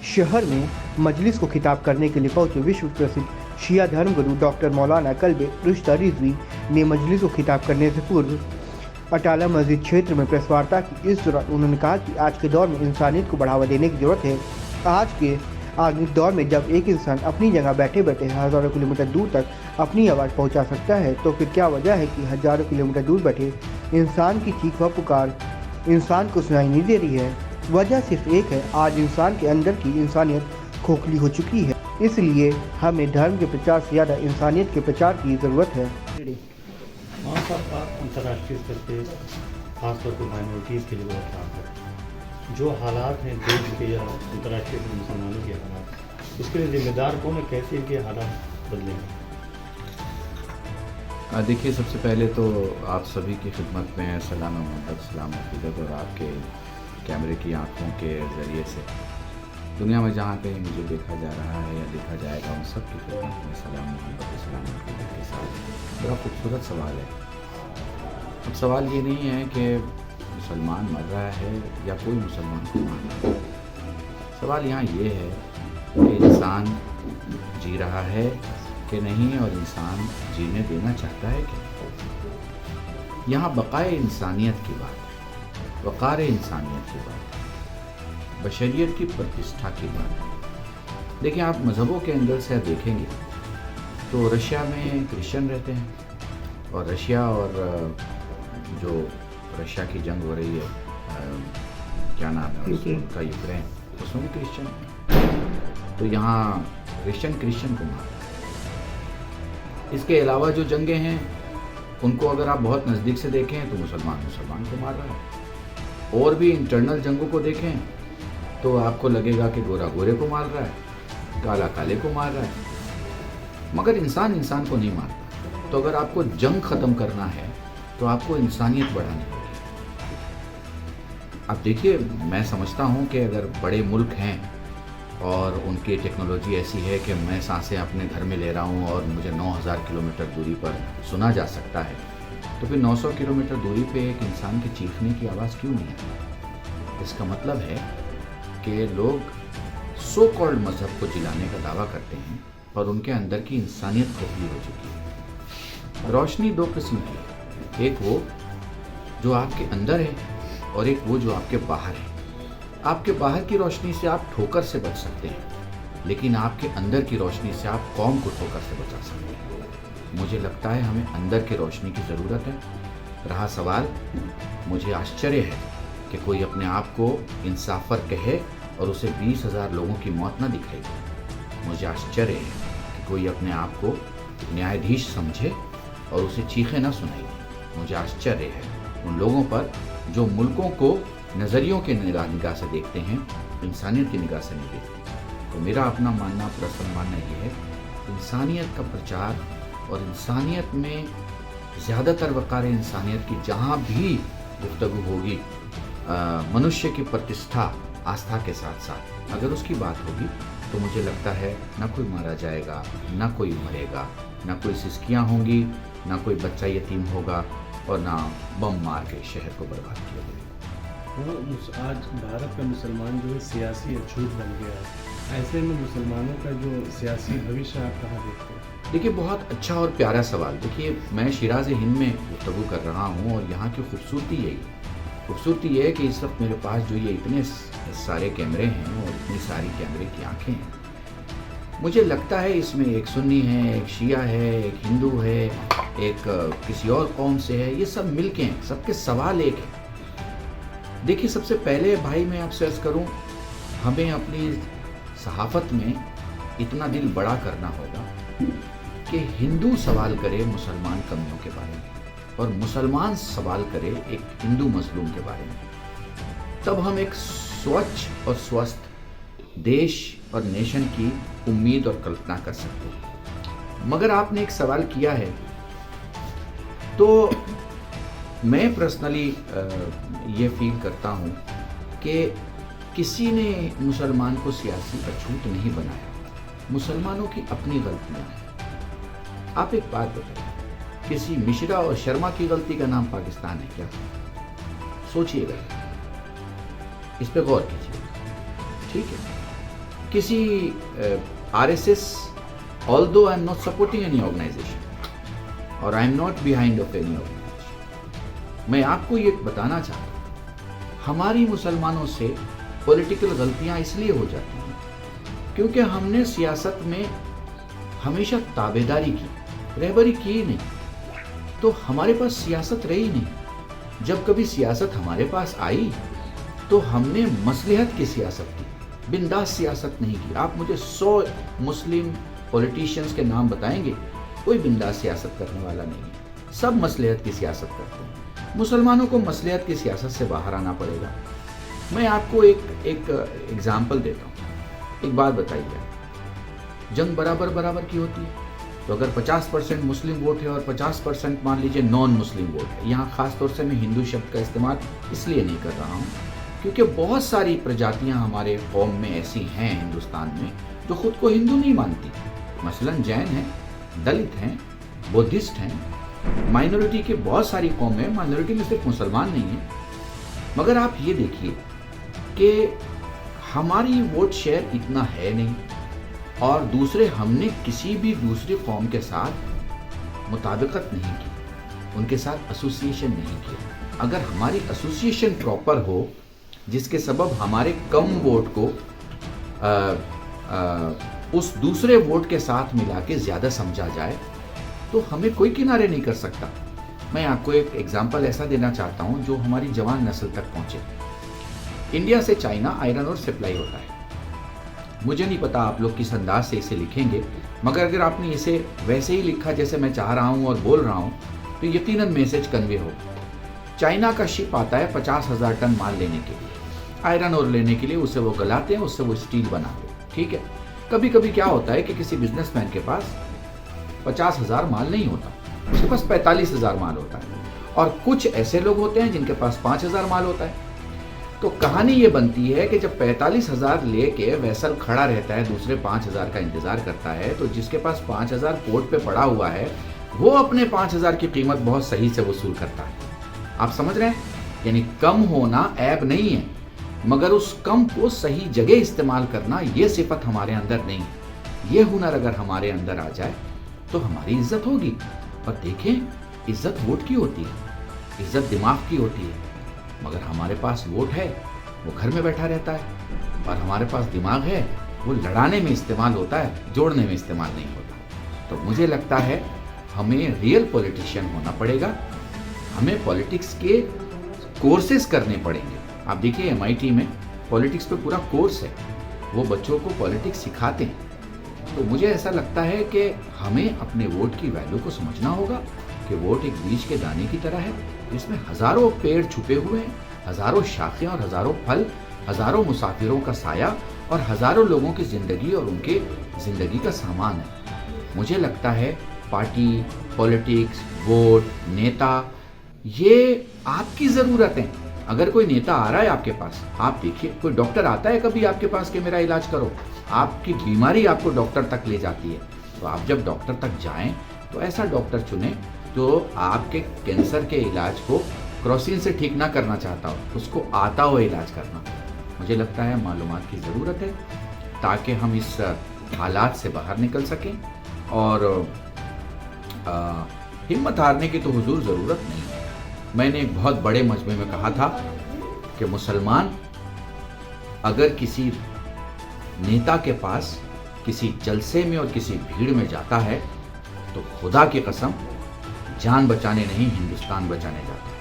शहर में मजलिस को खिताब करने के लिए पहुंचे विश्व प्रसिद्ध शिया धर्मगुरु डॉक्टर मौलाना कल्बे रुश्ता रिजवी ने मजलिस को खिताब करने से पूर्व अटाला मस्जिद क्षेत्र में प्रेस वार्ता की। इस दौरान उन्होंने कहा कि आज के दौर में इंसानियत को बढ़ावा देने की जरूरत है। आज के आधुनिक दौर में जब एक इंसान अपनी जगह बैठे बैठे हज़ारों किलोमीटर दूर तक अपनी आवाज़ पहुंचा सकता है, तो फिर क्या वजह है कि हज़ारों किलोमीटर दूर बैठे इंसान की चीख व पुकार इंसान को सुनाई नहीं दे रही है। वजह सिर्फ एक है, आज इंसान के अंदर की इंसानियत खोखली हो चुकी है। इसलिए हमें धर्म के प्रचार से ज़्यादा इंसानियत के प्रचार की ज़रूरत है। हाँ साहब, अंतर्राष्ट्रीय स्तर पे खासतौर पर माइनॉरिटीज़ के लिए बहुत काम है। जो हालात हैं देश के या अंतर्राष्ट्रीय मुसलमानों के हालात, इसके लिए जिम्मेदार कौन है? कैसे इनके हालात बदलेंगे? देखिए, सबसे पहले तो आप सभी की खिदमत में सलाम मोहब्बत, सलाम अकीदत और आपके कैमरे की आंखों के ज़रिए से दुनिया में जहाँ कहीं मुझे देखा जा रहा है या देखा जाएगा, उन सब की खिदमत में सलाम मोहब्बत, सलाम अकीदत के साथ बड़ा खूबसूरत सवाल है। अब सवाल ये नहीं है कि मुसलमान मर रहा है या कोई मुसलमान को मार रहा है। सवाल यहाँ ये है कि इंसान जी रहा है कि नहीं और इंसान जीने देना चाहता है कि यहाँ बक़ाए इंसानियत की बात है, वक़ार इंसानियत की बात है, बशरियत की प्रतिष्ठा की बात है। देखिए, आप मज़हबों के अंदर से देखेंगे तो रशिया में क्रिश्चियन रहते हैं और रशिया और जो रशिया की जंग हो रही है, क्या नाम है उसका, यूक्रेन, उसमें भी क्रिश्चियन है। तो यहाँ क्रिश्चियन को मार। इसके अलावा जो जंगें हैं उनको अगर आप बहुत नज़दीक से देखें तो मुसलमान को मार रहा है। और भी इंटरनल जंगों को देखें तो आपको लगेगा कि गोरा गोरे को मार रहा है, काला काले को मार रहा है, मगर इंसान को नहीं मारता। तो अगर आपको जंग ख़त्म करना है तो आपको इंसानियत बढ़ानी होगी। अब देखिए, मैं समझता हूँ कि अगर बड़े मुल्क हैं और उनकी टेक्नोलॉजी ऐसी है कि मैं सांसें अपने घर में ले रहा हूँ और मुझे 9000 किलोमीटर दूरी पर सुना जा सकता है, तो फिर 900 किलोमीटर दूरी पे एक इंसान के चीखने की आवाज़ क्यों नहीं है? इसका मतलब है कि लोग सो कॉल्ड मज़हब को जिलाने का दावा करते हैं पर उनके अंदर की इंसानियत खोखली हो चुकी है। रोशनी दो किस्म की है, एक वो जो आपके अंदर है और एक वो जो आपके बाहर है। आपके बाहर की रोशनी से आप ठोकर से बच सकते हैं, लेकिन आपके अंदर की रोशनी से आप कौम को ठोकर से बचा सकते हैं। मुझे लगता है हमें अंदर की रोशनी की ज़रूरत है। रहा सवाल, मुझे आश्चर्य है कि कोई अपने आप को इंसाफर कहे और उसे 20,000 लोगों की मौत न दिखाई दे। मुझे आश्चर्य है कि कोई अपने आप को न्यायाधीश समझे और उसे चीखें न सुनाई दे। मुझे आश्चर्य है उन लोगों पर जो मुल्कों को नज़रियों के निगाह से देखते हैं, इंसानियत की निगाह से नहीं देखते। तो मेरा अपना मानना, पर्सनल मानना ये है, इंसानियत का प्रचार और इंसानियत में ज़्यादातर वक़ार इंसानियत की जहाँ भी गुफ्तगू होगी, मनुष्य की प्रतिष्ठा आस्था के साथ साथ अगर उसकी बात होगी, तो मुझे लगता है ना कोई मारा जाएगा, ना कोई मरेगा, ना कोई सिसकियाँ होंगी, ना कोई बच्चा यतीम होगा और ना बम मार के शहर को बर्बाद किया जाएगा। आज भारत का मुसलमान जो है सियासी अछूत बन गया है। ऐसे में मुसलमानों का जो सियासी भविष्य आप कहाँ देखते हैं? देखिए, बहुत अच्छा और प्यारा सवाल। देखिए, मैं शिराज हिंद में गुफ्तगू कर रहा हूँ और यहाँ की खूबसूरती यही है। खूबसूरती ये है कि इस वक्त मेरे पास जो ये इतने सारे कैमरे हैं और इतनी सारी कैमरे की आँखें हैं। मुझे लगता है इसमें एक सुन्नी है, एक शिया है, एक हिंदू है, एक किसी और कौम से है, ये सब मिलके हैं, सबके सवाल एक है। देखिए, सबसे पहले भाई मैं आपसे अर्ज़ करूं, हमें अपनी सहाफ़त में इतना दिल बड़ा करना होगा कि हिंदू सवाल करे मुसलमान कमियों के बारे में और मुसलमान सवाल करे एक हिंदू मजलूम के बारे में। तब हम एक स्वच्छ और स्वस्थ देश और नेशन की उम्मीद और कल्पना कर सकते हैं। मगर आपने एक सवाल किया है, तो मैं पर्सनली ये फील करता हूँ कि किसी ने मुसलमान को सियासी अछूत नहीं बनाया। मुसलमानों की अपनी गलतियाँ हैं। आप एक बात बताइए, किसी मिश्रा और शर्मा की गलती का नाम पाकिस्तान है क्या? सोचिएगा, इस पे गौर कीजिए। ठीक है, किसी RSS, although I am not supporting any organization or I am not behind of any organization, मैं आपको ये बताना चाहता हूँ, हमारी मुसलमानों से पॉलिटिकल गलतियाँ इसलिए हो जाती हैं क्योंकि हमने सियासत में हमेशा ताबेदारी की, रहबरी की ही नहीं, तो हमारे पास सियासत रही नहीं। जब कभी सियासत हमारे पास आई तो हमने मसलहत की सियासत की, बिंदास सियासत नहीं की। आप मुझे 100 मुस्लिम पॉलिटिशियंस के नाम बताएंगे, कोई बिंदास सियासत करने वाला नहीं है, सब मसलहत की सियासत करते हैं। मुसलमानों को मसलहत की सियासत से बाहर आना पड़ेगा। मैं आपको एक एग्जाम्पल देता हूँ। एक बात बताइए, जंग बराबर बराबर की होती है, तो अगर 50% मुस्लिम वोट है और 50% मान लीजिए नॉन मुस्लिम वोट है, यहाँ खास तौर से मैं हिंदू शब्द का इस्तेमाल इसलिए नहीं कर रहा हूँ क्योंकि बहुत सारी प्रजातियाँ हमारे कौम में ऐसी हैं हिंदुस्तान में जो खुद को हिंदू नहीं मानती। मसलन जैन हैं, दलित हैं, बुद्धिस्ट हैं, माइनॉरिटी की बहुत सारी कौम है, माइनॉरिटी में सिर्फ मुसलमान नहीं है। मगर आप ये देखिए कि हमारी वोट शेयर इतना है नहीं, और दूसरे हमने किसी भी दूसरी कौम के साथ मुताबिकत नहीं की, उनके साथ एसोसिएशन नहीं किया। अगर हमारी एसोसिएशन प्रॉपर हो जिसके सबब हमारे कम वोट को उस दूसरे वोट के साथ मिला के ज़्यादा समझा जाए तो हमें कोई किनारे नहीं कर सकता। मैं आपको एक एग्जांपल ऐसा देना चाहता हूँ जो हमारी जवान नस्ल तक पहुँचे। इंडिया से चाइना आयरन और सप्लाई होता है। मुझे नहीं पता आप लोग किस अंदाज से इसे लिखेंगे, मगर अगर आपने इसे वैसे ही लिखा जैसे मैं चाह रहा हूँ और बोल रहा हूँ तो यकीनन मैसेज कन्वे हो। चाइना का शिप आता है 50,000 टन माल लेने के लिए, आयरन और लेने के लिए, उसे वो गलाते हैं, उससे वो स्टील बनाते हैं, ठीक है। कभी कभी क्या होता है कि किसी बिजनेसमैन के पास 50,000 माल नहीं होता, उसके पास 45,000 माल होता है, और कुछ ऐसे लोग होते हैं जिनके पास 5,000 माल होता है। तो कहानी ये बनती है कि जब 45,000 लेके वैसल खड़ा रहता है, दूसरे 5,000 का इंतजार करता है, तो जिसके पास 5,000 पोर्ट पे पड़ा हुआ है वो अपने 5,000 की कीमत बहुत सही से वसूल करता है। आप समझ रहे हैं? यानी कम होना ऐब नहीं है, मगर उस कम को सही जगह इस्तेमाल करना ये सिफत हमारे अंदर नहीं है। ये हुनर अगर हमारे अंदर आ जाए तो हमारी इज्जत होगी। और देखें, इज्जत वोट की होती है, इज्जत दिमाग की होती है। मगर हमारे पास वोट है, वो घर में बैठा रहता है, और हमारे पास दिमाग है, वो लड़ाने में इस्तेमाल होता है, जोड़ने में इस्तेमाल नहीं होता। तो मुझे लगता है हमें रियल पॉलिटिशियन होना पड़ेगा। हमें पॉलिटिक्स के कोर्सेज करने पड़ेंगे। आप देखिए MIT में पॉलिटिक्स पे पूरा कोर्स है, वो बच्चों को पॉलिटिक्स सिखाते हैं। तो मुझे ऐसा लगता है कि हमें अपने वोट की वैल्यू को समझना होगा कि वोट एक बीज के दाने की तरह है, जिसमें हजारों पेड़ छुपे हुए हैं, हजारों शाखें और हजारों फल, हजारों मुसाफिरों का साया और हजारों लोगों की जिंदगी और उनके जिंदगी का सामान है। मुझे लगता है पार्टी, पॉलिटिक्स, वोट, नेता, ये आपकी ज़रूरत है। अगर कोई नेता आ रहा है आपके पास, आप देखिए, कोई डॉक्टर आता है कभी आपके पास कि मेरा इलाज करो, आपकी बीमारी आपको डॉक्टर तक ले जाती है। तो आप जब डॉक्टर तक जाएं तो ऐसा डॉक्टर चुनें जो आपके कैंसर के इलाज को क्रोसिन से ठीक ना करना चाहता हो, उसको आता हो इलाज करना। मुझे लगता है मालूमात की ज़रूरत है ताकि हम इस हालात से बाहर निकल सकें, और हिम्मत हारने की तो हुजूर ज़रूरत नहीं है। मैंने एक बहुत बड़े मजमे में कहा था कि मुसलमान अगर किसी नेता के पास किसी जलसे में और किसी भीड़ में जाता है तो खुदा की कसम जान बचाने नहीं, हिंदुस्तान बचाने जाता है।